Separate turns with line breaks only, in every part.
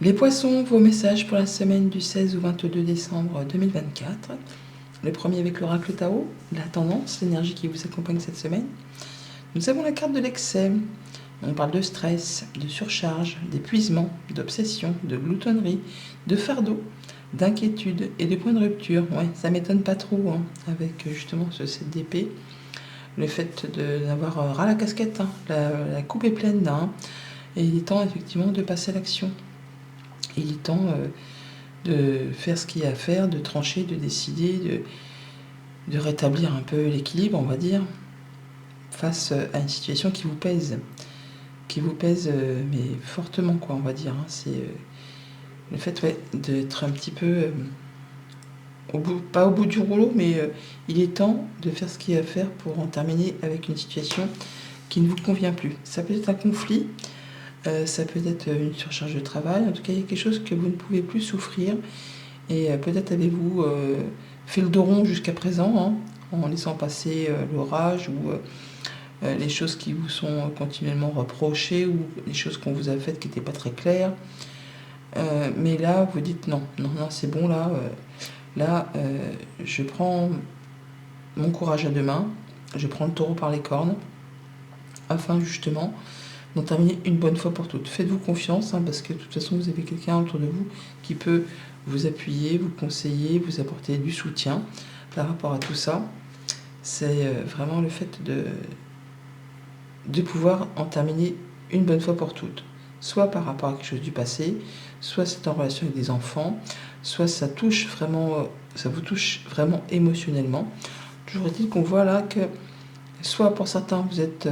Les poissons, vos messages pour la semaine du 16 au 22 décembre 2024. Le premier avec l'oracle Tao, la tendance, l'énergie qui vous accompagne cette semaine. Nous avons la carte de l'excès. On parle de stress, de surcharge, d'épuisement, d'obsession, de gloutonnerie, de fardeau, d'inquiétude et de points de rupture. Ouais, ça m'étonne pas trop avec justement ce 7 d'épée. Le fait d'avoir ras la casquette, la coupe est pleine là. Et il est temps effectivement de passer à l'action. Il est temps de faire ce qu'il y a à faire, de trancher, de décider, de rétablir un peu l'équilibre, on va dire, face à une situation qui vous pèse, mais fortement, quoi, on va dire. C'est le fait d'être un petit peu, pas au bout du rouleau, mais il est temps de faire ce qu'il y a à faire pour en terminer avec une situation qui ne vous convient plus. Ça peut être un conflit, ça peut être une surcharge de travail, en tout cas il y a quelque chose que vous ne pouvez plus souffrir et peut-être avez-vous fait le dos rond jusqu'à présent en laissant passer l'orage ou les choses qui vous sont continuellement reprochées ou les choses qu'on vous a faites qui n'étaient pas très claires. Mais là vous dites non, c'est bon, là je prends mon courage à deux mains, je prends le taureau par les cornes afin justement d'en terminer une bonne fois pour toutes. Faites-vous confiance, parce que de toute façon, vous avez quelqu'un autour de vous qui peut vous appuyer, vous conseiller, vous apporter du soutien par rapport à tout ça. C'est vraiment le fait de pouvoir en terminer une bonne fois pour toutes. Soit par rapport à quelque chose du passé, soit c'est en relation avec des enfants, soit ça vous touche vraiment émotionnellement. Toujours est-il qu'on voit là que soit pour certains, vous êtes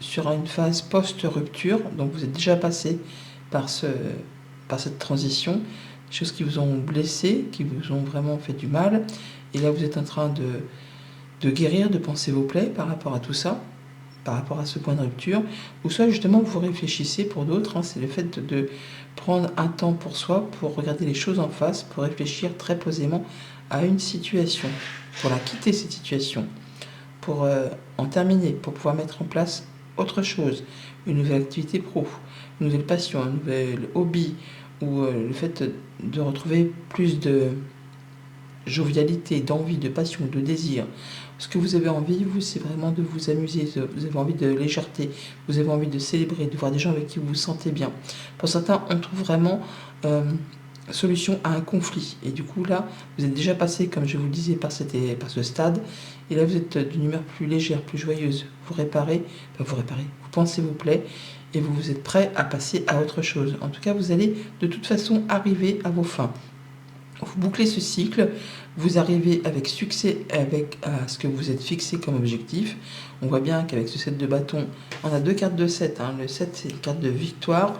sur une phase post-rupture, donc vous êtes déjà passé par cette transition, des choses qui vous ont blessé, qui vous ont vraiment fait du mal, et là vous êtes en train de guérir, de penser vos plaies par rapport à tout ça, par rapport à ce point de rupture, ou soit justement vous réfléchissez pour d'autres, c'est le fait de prendre un temps pour soi, pour regarder les choses en face, pour réfléchir très posément à une situation, pour la quitter cette situation, pour en terminer, pour pouvoir mettre en place autre chose, une nouvelle activité pro, une nouvelle passion, un nouvel hobby, ou le fait de retrouver plus de jovialité, d'envie, de passion, de désir. Ce que vous avez envie, vous, c'est vraiment de vous amuser, vous avez envie de légèreté, vous avez envie de célébrer, de voir des gens avec qui vous vous sentez bien. Pour certains, on trouve vraiment solution à un conflit. Et du coup, là, vous êtes déjà passé, comme je vous le disais, par ce stade. Et là, vous êtes d'une humeur plus légère, plus joyeuse. Vous pensez vos plaies et vous êtes prêt à passer à autre chose. En tout cas, vous allez de toute façon arriver à vos fins. Vous bouclez ce cycle, vous arrivez avec succès à ce que vous êtes fixé comme objectif. On voit bien qu'avec ce 7 de bâton, on a deux cartes de 7. Le 7, c'est une carte de victoire.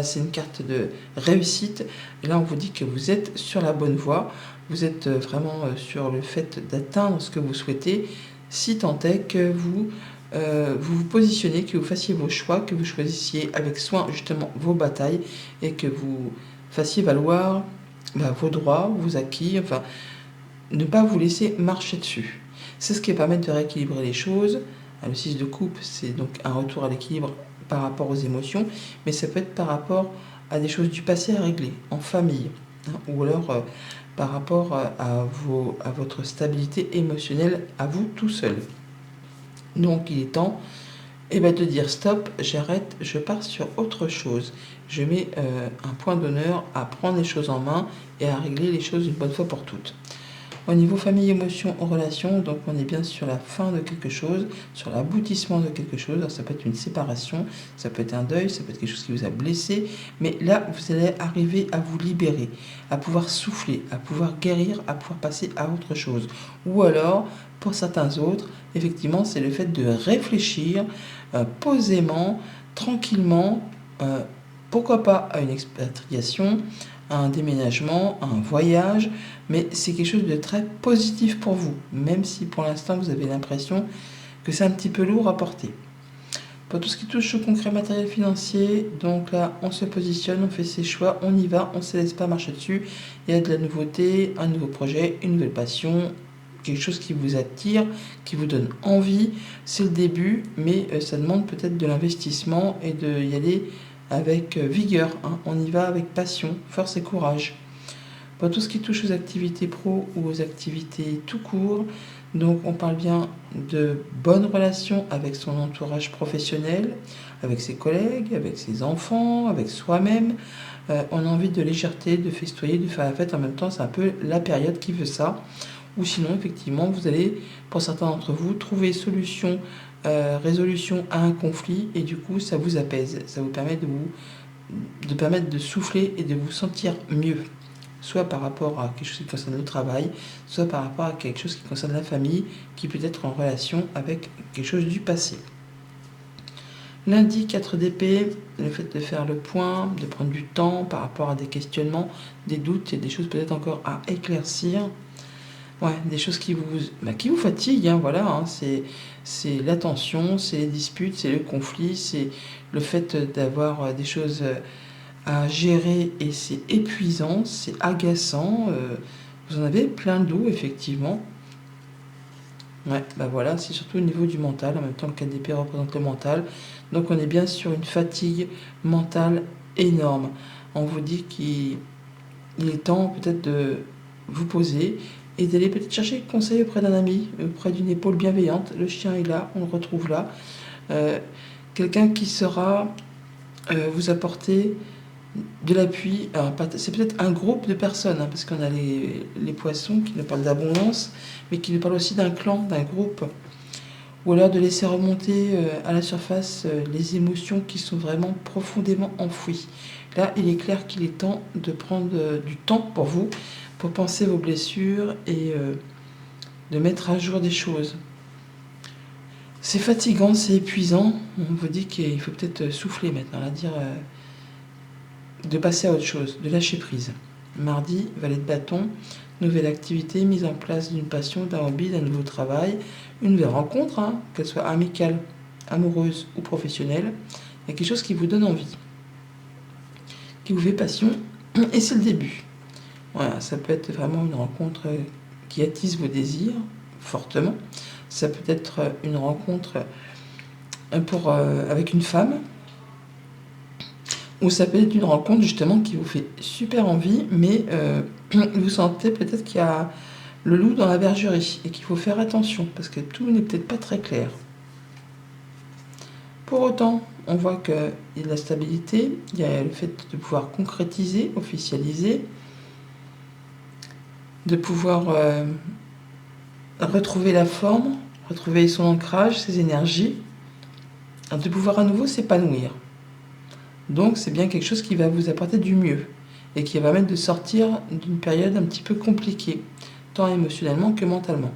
C'est une carte de réussite. Et là, on vous dit que vous êtes sur la bonne voie. Vous êtes vraiment sur le fait d'atteindre ce que vous souhaitez, si tant est que vous vous positionnez, que vous fassiez vos choix, que vous choisissiez avec soin justement vos batailles et que vous fassiez valoir vos droits, vos acquis, enfin, ne pas vous laisser marcher dessus. C'est ce qui va permettre de rééquilibrer les choses. Le 6 de coupe, c'est donc un retour à l'équilibre par rapport aux émotions, mais ça peut être par rapport à des choses du passé à régler, en famille, ou alors par rapport à votre stabilité émotionnelle, à vous tout seul. Donc il est temps de dire stop, j'arrête, je pars sur autre chose. Je mets un point d'honneur à prendre les choses en main et à régler les choses une bonne fois pour toutes. Au niveau famille, émotion, relation, donc on est bien sur la fin de quelque chose, sur l'aboutissement de quelque chose. Alors ça peut être une séparation, ça peut être un deuil, ça peut être quelque chose qui vous a blessé, mais là vous allez arriver à vous libérer, à pouvoir souffler, à pouvoir guérir, à pouvoir passer à autre chose. Ou alors, pour certains autres, effectivement, c'est le fait de réfléchir posément, tranquillement, pourquoi pas à une expatriation, à un déménagement, à un voyage, mais c'est quelque chose de très positif pour vous, même si pour l'instant vous avez l'impression que c'est un petit peu lourd à porter. Pour tout ce qui touche au concret matériel financier, donc là on se positionne, on fait ses choix, on y va, on ne se laisse pas marcher dessus, il y a de la nouveauté, un nouveau projet, une nouvelle passion, quelque chose qui vous attire, qui vous donne envie, c'est le début, mais ça demande peut-être de l'investissement et d'y aller avec vigueur, hein. On y va avec passion, force et courage. Pour tout ce qui touche aux activités pro ou aux activités tout court, donc on parle bien de bonnes relations avec son entourage professionnel, avec ses collègues, avec ses enfants, avec soi-même. On a envie de légèreté, de festoyer, de faire la fête en même temps, c'est un peu la période qui veut ça. Ou sinon, effectivement, vous allez, pour certains d'entre vous, trouver solution, résolution à un conflit et du coup, ça vous apaise. Ça vous permet de permettre de souffler et de vous sentir mieux. Soit par rapport à quelque chose qui concerne le travail, soit par rapport à quelque chose qui concerne la famille, qui peut être en relation avec quelque chose du passé. Lundi, 4 d'épée, le fait de faire le point, de prendre du temps par rapport à des questionnements, des doutes et des choses peut-être encore à éclaircir. Ouais, des choses qui vous fatiguent, hein, voilà, hein, c'est la tension, c'est les disputes, c'est le conflit, c'est le fait d'avoir des choses à gérer et c'est épuisant, c'est agaçant. Vous en avez plein le dos, effectivement. Ouais, bah voilà, c'est surtout au niveau du mental. En même temps, le 4 d'épée représente le mental. Donc on est bien sur une fatigue mentale énorme. On vous dit qu'il est temps peut-être de vous poser et d'aller peut-être chercher conseil auprès d'un ami, auprès d'une épaule bienveillante. Le chien est là, on le retrouve là. Quelqu'un qui saura vous apporter de l'appui. Alors, c'est peut-être un groupe de personnes, hein, parce qu'on a les poissons qui nous parlent d'abondance, mais qui nous parlent aussi d'un clan, d'un groupe. Ou alors de laisser remonter à la surface les émotions qui sont vraiment profondément enfouies. Là, il est clair qu'il est temps de prendre du temps pour vous, pour penser vos blessures et de mettre à jour des choses. C'est fatigant, c'est épuisant. On vous dit qu'il faut peut-être souffler maintenant, là, dire de passer à autre chose, de lâcher prise. Mardi, valet de bâton, nouvelle activité, mise en place d'une passion, d'un hobby, d'un nouveau travail, une nouvelle rencontre, hein, qu'elle soit amicale, amoureuse ou professionnelle. Il y a quelque chose qui vous donne envie, qui vous fait passion, et c'est le début. Voilà, ça peut être vraiment une rencontre qui attise vos désirs fortement. Ça peut être une rencontre avec une femme, ou ça peut être une rencontre justement qui vous fait super envie, mais vous sentez peut-être qu'il y a le loup dans la bergerie et qu'il faut faire attention parce que tout n'est peut-être pas très clair. Pour autant, on voit qu'il y a de la stabilité, il y a le fait de pouvoir concrétiser, officialiser, de pouvoir retrouver la forme, retrouver son ancrage, ses énergies, de pouvoir à nouveau s'épanouir. Donc c'est bien quelque chose qui va vous apporter du mieux et qui va permettre de sortir d'une période un petit peu compliquée, tant émotionnellement que mentalement.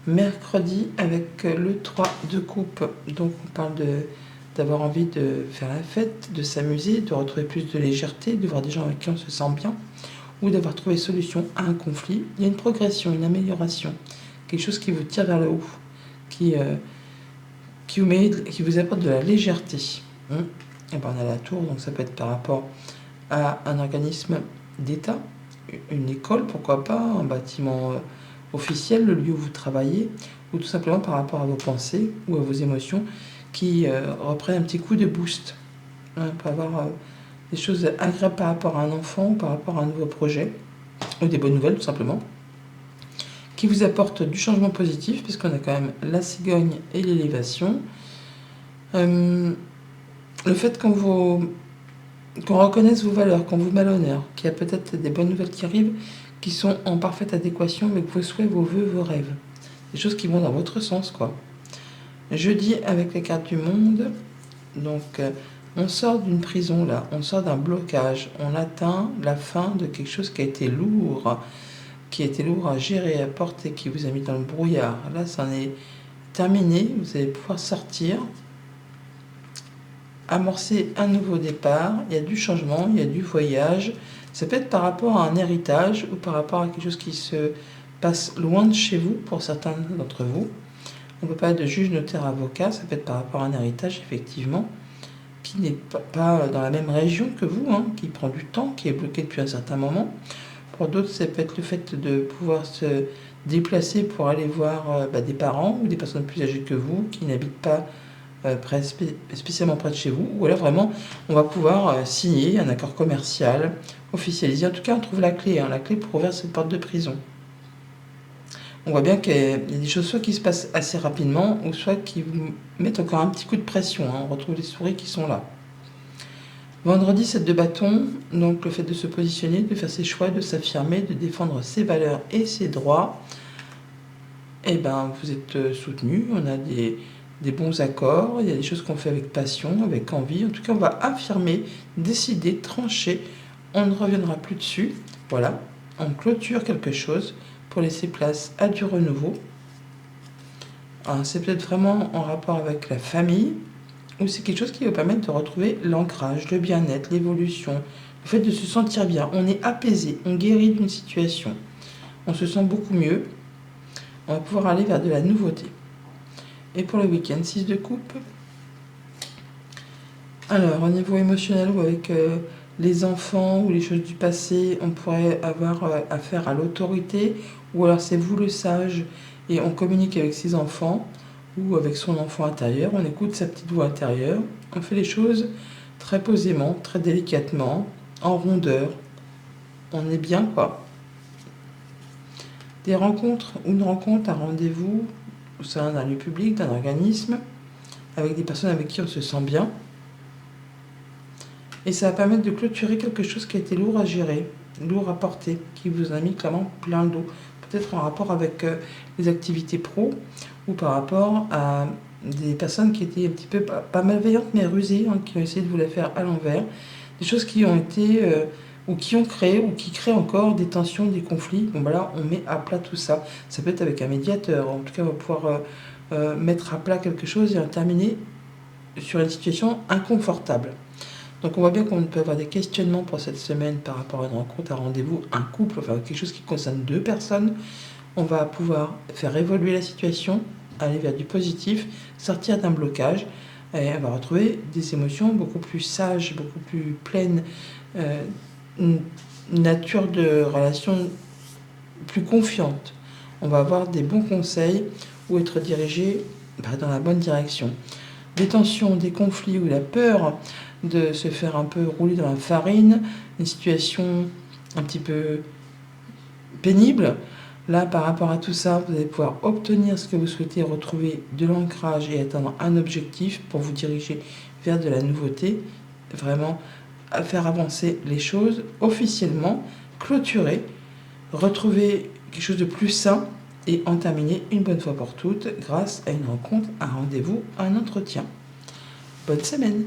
Mercredi avec le 3 de coupe, donc on parle d'avoir envie de faire la fête, de s'amuser, de retrouver plus de légèreté, de voir des gens avec qui on se sent bien, ou d'avoir trouvé solution à un conflit. Il y a une progression, une amélioration, quelque chose qui vous tire vers le haut, qui vous apporte de la légèreté. Et ben on a la tour, donc ça peut être par rapport à un organisme d'État, une école, pourquoi pas, un bâtiment officiel, le lieu où vous travaillez, ou tout simplement par rapport à vos pensées ou à vos émotions qui reprennent un petit coup de boost. On peut avoir des choses agréables par rapport à un enfant ou par rapport à un nouveau projet, ou des bonnes nouvelles tout simplement, qui vous apportent du changement positif, puisqu'on a quand même la cigogne et l'élévation. Le fait qu'on reconnaisse vos valeurs, qu'on vous malhonneur, qu'il y a peut-être des bonnes nouvelles qui arrivent, qui sont en parfaite adéquation avec vos souhaits, vos vœux, vos rêves. Des choses qui vont dans votre sens, quoi. Jeudi, avec les cartes du monde, donc on sort d'une prison, là, on sort d'un blocage, on atteint la fin de quelque chose qui a été lourd à gérer, à porter, qui vous a mis dans le brouillard. Là, ça en est terminé, vous allez pouvoir sortir, amorcer un nouveau départ, il y a du changement, il y a du voyage. Ça peut être par rapport à un héritage ou par rapport à quelque chose qui se passe loin de chez vous pour certains d'entre vous. On peut pas être de juge, notaire, avocat, ça peut être par rapport à un héritage effectivement qui n'est pas dans la même région que vous, hein, qui prend du temps, qui est bloqué depuis un certain moment. Pour d'autres, ça peut être le fait de pouvoir se déplacer pour aller voir des parents ou des personnes plus âgées que vous qui n'habitent pas spécialement près de chez vous, ou alors vraiment on va pouvoir signer un accord commercial, officialisé. En tout cas, on trouve la clé pour ouvrir cette porte de prison. On voit bien qu'il y a des choses soit qui se passent assez rapidement, ou soit qui vous mettent encore un petit coup de pression. On retrouve les souris qui sont là. Vendredi, 7 de bâton, donc le fait de se positionner, de faire ses choix, de s'affirmer, de défendre ses valeurs et ses droits. Eh ben, vous êtes soutenu, on a des bons accords, il y a des choses qu'on fait avec passion, avec envie. En tout cas, on va affirmer, décider, trancher. On ne reviendra plus dessus. Voilà, on clôture quelque chose pour laisser place à du renouveau. C'est peut-être vraiment en rapport avec la famille, ou c'est quelque chose qui va permettre de retrouver l'ancrage, le bien-être, l'évolution, le fait de se sentir bien. On est apaisé, on guérit d'une situation, on se sent beaucoup mieux, on va pouvoir aller vers de la nouveauté. Et pour le week-end, 6 de coupe. Alors, au niveau émotionnel ou avec les enfants ou les choses du passé, on pourrait avoir affaire à l'autorité, ou alors c'est vous le sage et on communique avec ses enfants ou avec son enfant intérieur, on écoute sa petite voix intérieure, on fait les choses très posément, très délicatement, en rondeur. On est bien, quoi. Des rencontres, une rencontre, un rendez-vous au sein d'un lieu public, d'un organisme, avec des personnes avec qui on se sent bien. Et ça va permettre de clôturer quelque chose qui a été lourd à gérer, lourd à porter, qui vous a mis clairement plein le dos. Peut-être en rapport avec les activités pro, ou par rapport à des personnes qui étaient un petit peu, pas malveillantes, mais rusées, qui ont essayé de vous la faire à l'envers. Des choses qui ont été, ou qui ont créé, ou qui créent encore des tensions, des conflits. Bon, ben là, on met à plat tout ça. Ça peut être avec un médiateur. En tout cas, on va pouvoir mettre à plat quelque chose et en terminer sur une situation inconfortable. Donc on voit bien qu'on peut avoir des questionnements pour cette semaine par rapport à une rencontre, un rendez-vous, un couple, enfin quelque chose qui concerne deux personnes. On va pouvoir faire évoluer la situation, aller vers du positif, sortir d'un blocage, et on va retrouver des émotions beaucoup plus sages, beaucoup plus pleines, une nature de relation plus confiante. On va avoir des bons conseils ou être dirigé dans la bonne direction. Des tensions, des conflits ou la peur de se faire un peu rouler dans la farine, une situation un petit peu pénible. Là, par rapport à tout ça, vous allez pouvoir obtenir ce que vous souhaitez, retrouver de l'ancrage et atteindre un objectif pour vous diriger vers de la nouveauté, vraiment à faire avancer les choses officiellement, clôturer, retrouver quelque chose de plus sain et en terminer une bonne fois pour toutes grâce à une rencontre, un rendez-vous, un entretien. Bonne semaine!